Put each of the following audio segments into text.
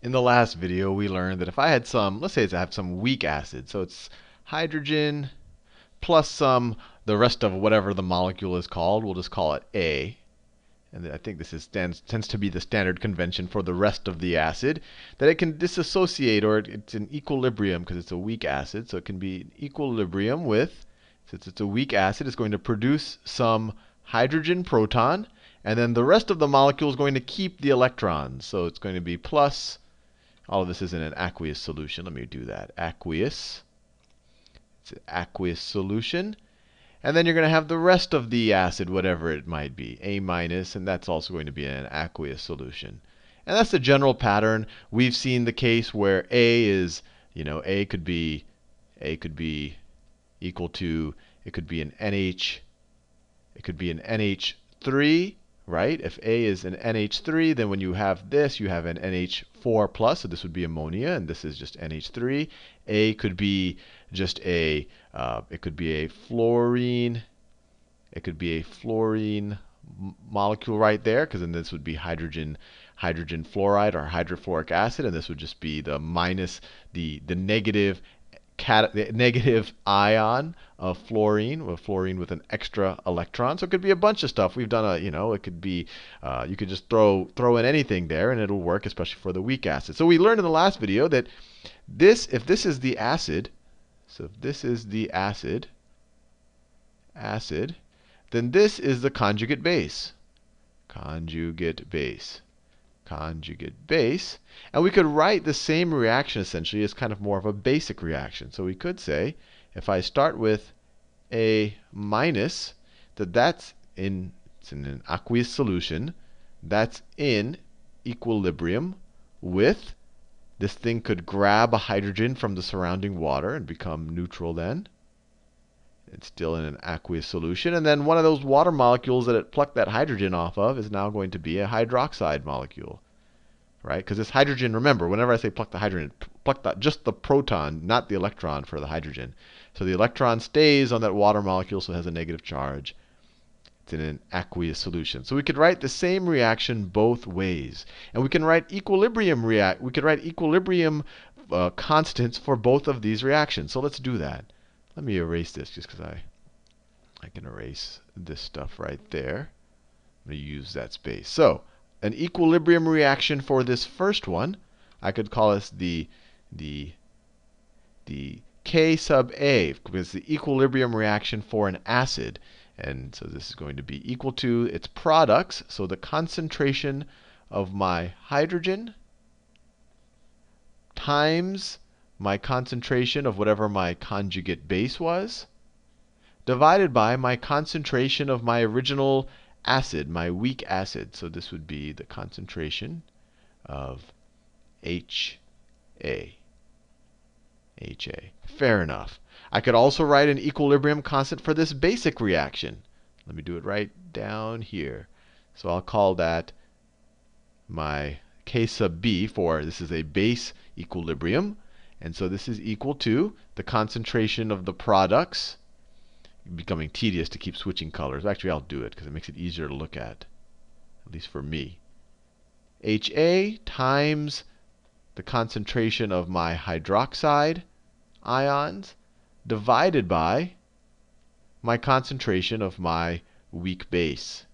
In the last video, we learned that if I had some, let's say I have some weak acid, so it's hydrogen plus the rest of whatever the molecule is called, we'll just call it A. And I think this tends to be the standard convention for the rest of the acid, that it can dissociate, or it's in equilibrium because it's a weak acid, so it can be in equilibrium with, since it's a weak acid, it's going to produce some hydrogen proton, and then the rest of the molecule is going to keep the electrons. So it's going to be plus, all of this is in an aqueous solution. Let me do that. Aqueous. It's an aqueous solution. And then you're going to have the rest of the acid, whatever it might be, A minus, and that's also going to be an aqueous solution. And that's the general pattern. We've seen the case where A is, A could be equal to, it could be an NH3, right? If A is an NH3, then when you have this, you have an NH4 plus, so this would be ammonia, and this is just NH3. A could be just it could be a fluorine. It could be a fluorine molecule right there, because then this would be hydrogen fluoride or hydrofluoric acid, and this would just be the minus the negative ion of fluorine, with an extra electron. So it could be a bunch of stuff. We've done it could be, you could just throw in anything there and it'll work, especially for the weak acid. So we learned in the last video that if this is the acid, so if this is the acid, then this is the conjugate base. Conjugate base. And we could write the same reaction essentially as kind of more of a basic reaction. So we could say, if I start with A minus, it's in an aqueous solution, that's in equilibrium with, this thing could grab a hydrogen from the surrounding water and become neutral then. It's still in an aqueous solution. And then one of those water molecules that it plucked that hydrogen off of is now going to be a hydroxide molecule. Right? Because this hydrogen, remember, whenever I say pluck the hydrogen, just the proton, not the electron for the hydrogen. So the electron stays on that water molecule, so it has a negative charge. It's in an aqueous solution. So we could write the same reaction both ways. And we can write equilibrium constants for both of these reactions. So let's do that. Let me erase this just because I can erase this stuff right there. I'm going to use that space. So an equilibrium reaction for this first one, I could call this the K sub A, because it's the equilibrium reaction for an acid. And so this is going to be equal to its products, so the concentration of my hydrogen times my concentration of whatever my conjugate base was, divided by my concentration of my original acid, my weak acid. So this would be the concentration of HA. Fair enough. I could also write an equilibrium constant for this basic reaction. Let me do it right down here. So I'll call that my K sub B, for this is a base equilibrium. And so this is equal to the concentration of the products. Becoming tedious to keep switching colors. Actually, I'll do it because it makes it easier to look at least for me. HA times the concentration of my hydroxide ions divided by my concentration of my weak base,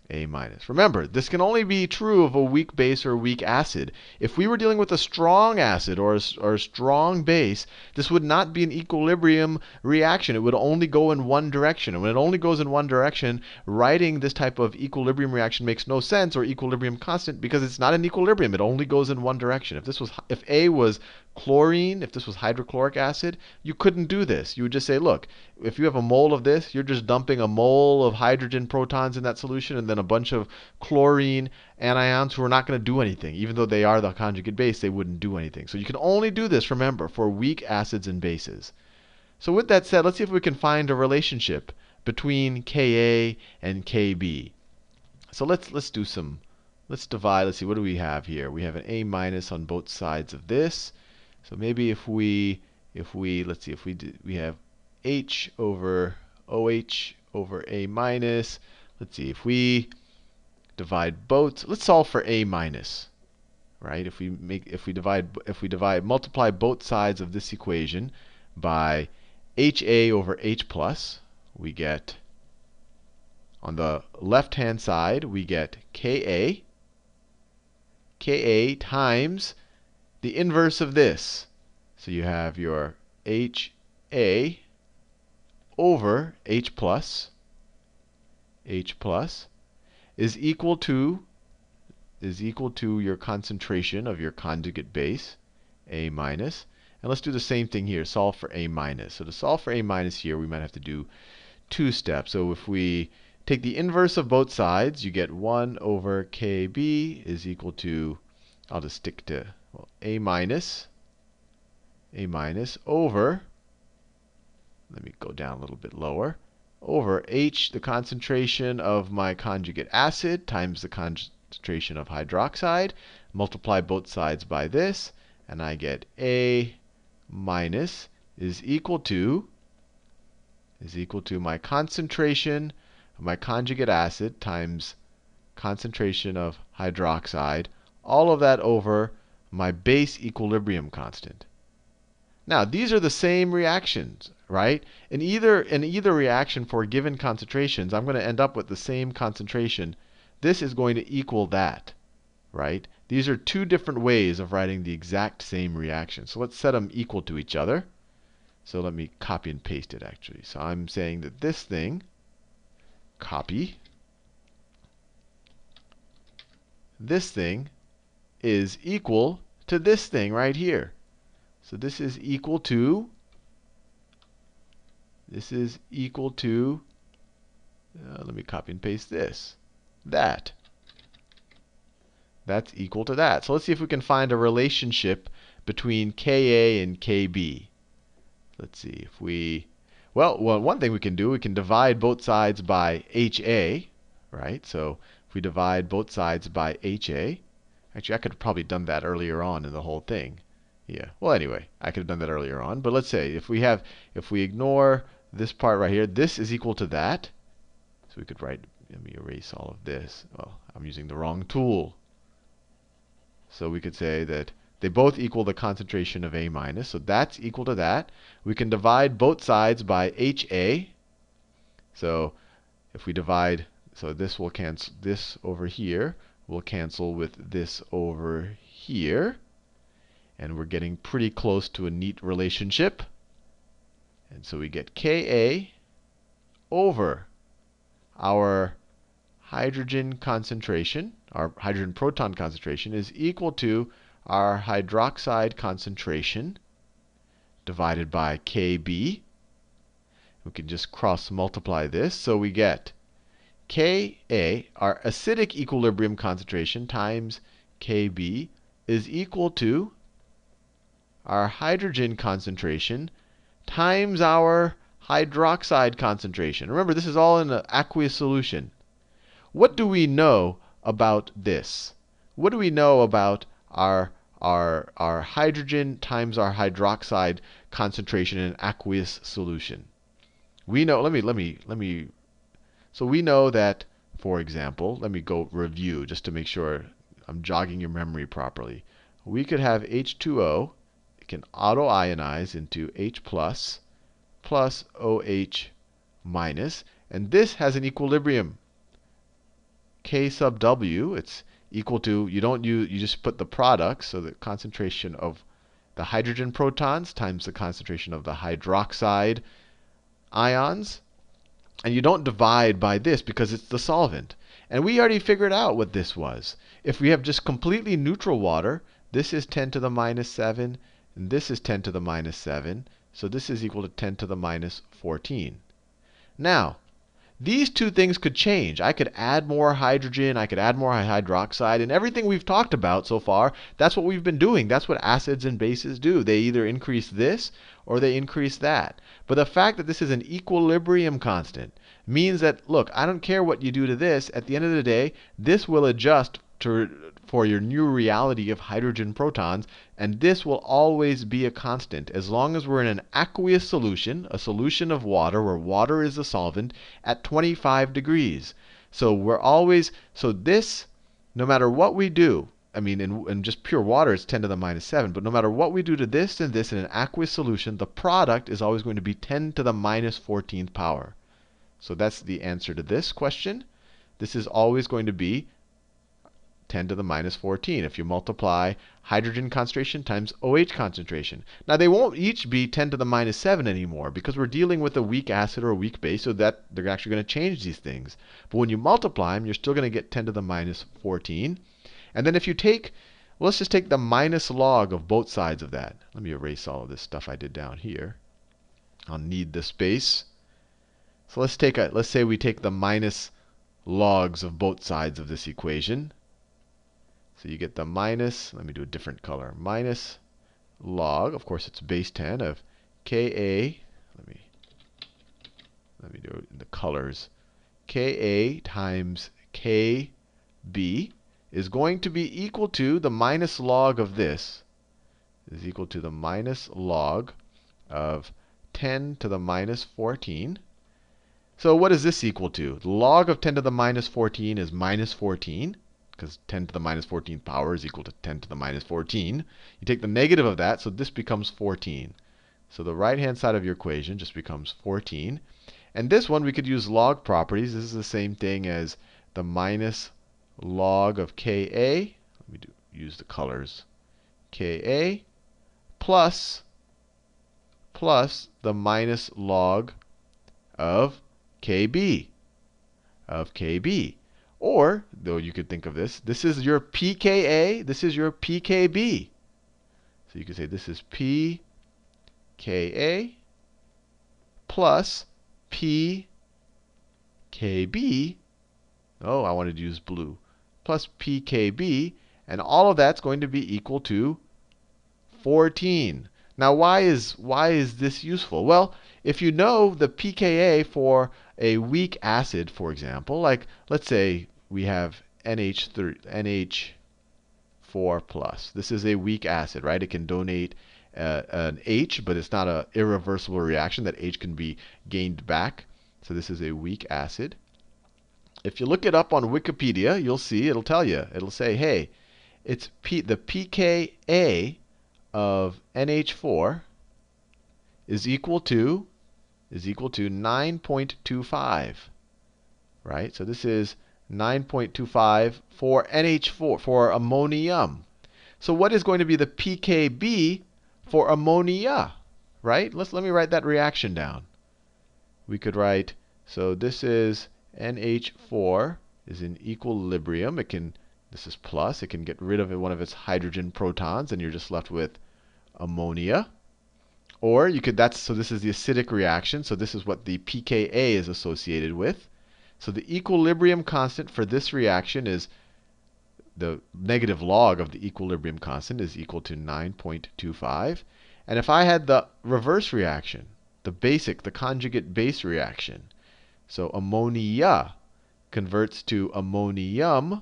A minus. Remember, this can only be true of a weak base or weak acid. If we were dealing with a strong acid or a strong base, this would not be an equilibrium reaction. It would only go in one direction. And when it only goes in one direction, writing this type of equilibrium reaction makes no sense, or equilibrium constant, because it's not an equilibrium. It only goes in one direction. If A was chlorine, if this was hydrochloric acid, you couldn't do this. You would just say, look, if you have a mole of this, you're just dumping a mole of hydrogen protons in that solution, and then a bunch of chlorine anions who are not going to do anything. Even though they are the conjugate base, they wouldn't do anything. So you can only do this, remember, for weak acids and bases. So with that said, let's see if we can find a relationship between Ka and Kb. So let's divide. Let's see, what do we have here? We have an A minus on both sides of this. So maybe we have H over OH over A minus. Let's see, if we divide both, let's solve for A minus. right? If we multiply both sides of this equation by HA over H plus, we get, on the left-hand side, we get Ka times the inverse of this. So you have your HA over H plus is equal to your concentration of your conjugate base, A minus. And let's do the same thing here, solve for A minus. So to solve for A minus here, we might have to do two steps. So if we take the inverse of both sides, you get 1 over Kb is equal to, I'll just stick to A minus over, let me go down a little bit lower, over H, the concentration of my conjugate acid, times the concentration of hydroxide. Multiply both sides by this, and I get A minus is equal to my concentration of my conjugate acid times concentration of hydroxide, all of that over my base equilibrium constant. Now, these are the same reactions, right? In either reaction for given concentrations, I'm going to end up with the same concentration. This is going to equal that, right? These are two different ways of writing the exact same reaction. So let's set them equal to each other. So let me copy and paste it, actually. So I'm saying that this thing, copy, this thing is equal to this thing right here. So this is equal to, let me copy and paste this, that. That's equal to that. So let's see if we can find a relationship between Ka and Kb. Let's see if well, one thing we can do, we can divide both sides by HA, right? So if we divide both sides by HA, actually I could have probably done that earlier on in the whole thing. Yeah, well anyway, I could have done that earlier on. But let's say if we ignore this part right here, this is equal to that. So we could write, let me erase all of this. Well, I'm using the wrong tool. So we could say that they both equal the concentration of A minus. So that's equal to that. We can divide both sides by HA. So if we divide, so this will cancel, this over here will cancel with this over here. And we're getting pretty close to a neat relationship. And so we get Ka over our hydrogen concentration, our hydrogen proton concentration, is equal to our hydroxide concentration divided by Kb. We can just cross multiply this. So we get Ka, our acidic equilibrium concentration, times Kb is equal to our hydrogen concentration times our hydroxide concentration. Remember, this is all in an aqueous solution. What do we know about this? What do we know about our hydrogen times our hydroxide concentration in an aqueous solution? We know, so we know that, for example, let me go review just to make sure I'm jogging your memory properly. We could have H2O, it can auto-ionize into H plus OH minus, and this has an equilibrium. K sub W, it's equal to, you just put the product, so the concentration of the hydrogen protons times the concentration of the hydroxide ions. And you don't divide by this because it's the solvent. And we already figured out what this was. If we have just completely neutral water, this is 10 to the minus 7, and this is 10 to the minus 7. So this is equal to 10 to the minus 14. Now, these two things could change. I could add more hydrogen, I could add more hydroxide, and everything we've talked about so far, that's what we've been doing. That's what acids and bases do. They either increase this or they increase that. But the fact that this is an equilibrium constant means that, look, I don't care what you do to this. At the end of the day, this will adjust for your new reality of hydrogen protons, and this will always be a constant as long as we're in an aqueous solution, a solution of water where water is the solvent, at 25 degrees. So we're always, so this, no matter what we do, I mean, in just pure water, it's 10 to the minus 7. But no matter what we do to this and this in an aqueous solution, the product is always going to be 10 to the minus 14th power. So that's the answer to this question. This is always going to be 10 to the minus 14 if you multiply hydrogen concentration times OH concentration. Now, they won't each be 10 to the minus 7 anymore because we're dealing with a weak acid or a weak base, so that they're actually going to change these things. But when you multiply them, you're still going to get 10 to the minus 14. And then if you take, well, let's just take the minus log of both sides of that. Let me erase all of this stuff I did down here. I'll need the space. So let's say we take the minus logs of both sides of this equation. So you get the minus, let me do a different color, minus log, of course it's base 10 of Ka, let me do it in the colors, Ka times Kb is going to be equal to the minus log of this, is equal to the minus log of 10 to the minus 14. So what is this equal to? The log of 10 to the minus 14 is minus 14. Because 10 to the minus 14th power is equal to 10 to the minus 14. You take the negative of that, so this becomes 14. So the right-hand side of your equation just becomes 14. And this one, we could use log properties. This is the same thing as the minus log of Ka. Let me use the colors. Ka plus the minus log of Kb. Or, though you could think of this, this is your pKa, this is your pKb. So you could say this is pKa plus pKb. Oh, I wanted to use blue. Plus pKb. And all of that's going to be equal to 14. Now, why is this useful? Well, if you know the pKa for a weak acid, for example, like let's say we have NH4 plus. This is a weak acid, right? It can donate an H, but it's not an irreversible reaction. That H can be gained back. So this is a weak acid. If you look it up on Wikipedia, you'll see it'll tell you. It'll say, hey, it's the pKa of NH4 is equal to 9.25, right? So this is 9.25 for NH4, for ammonium. So what is going to be the pKb for ammonia, right? Let me write that reaction down. We could write, so this is NH4 is in equilibrium. This is plus. It can get rid of one of its hydrogen protons, and you're just left with ammonia. Or you could, so this is the acidic reaction. So this is what the pKa is associated with. So the equilibrium constant for this reaction is the negative log of the equilibrium constant is equal to 9.25. And if I had the reverse reaction, the conjugate base reaction, so ammonia converts to ammonium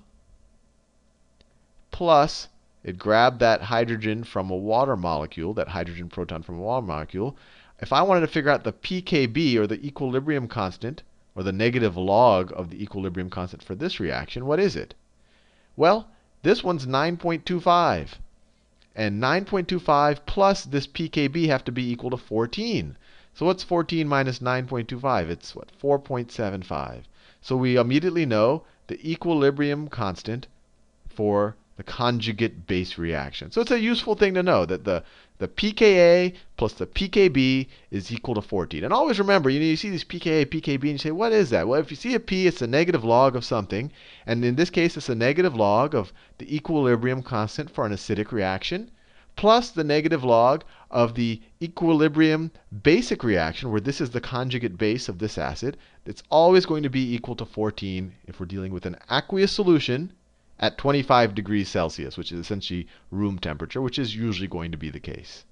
plus it grabbed that hydrogen from a water molecule, that hydrogen proton from a water molecule. If I wanted to figure out the pKb, or the equilibrium constant, or the negative log of the equilibrium constant for this reaction, what is it? Well, this one's 9.25. And 9.25 plus this pKb have to be equal to 14. So what's 14 minus 9.25? It's what? 4.75. So we immediately know the equilibrium constant for the conjugate base reaction. So it's a useful thing to know that the pKa plus the pKb is equal to 14. And always remember, you see these pKa, pKb, and you say, what is that? Well, if you see a p, it's a negative log of something. And in this case, it's a negative log of the equilibrium constant for an acidic reaction, plus the negative log of the equilibrium basic reaction, where this is the conjugate base of this acid. It's always going to be equal to 14 if we're dealing with an aqueous solution at 25 degrees Celsius, which is essentially room temperature, which is usually going to be the case.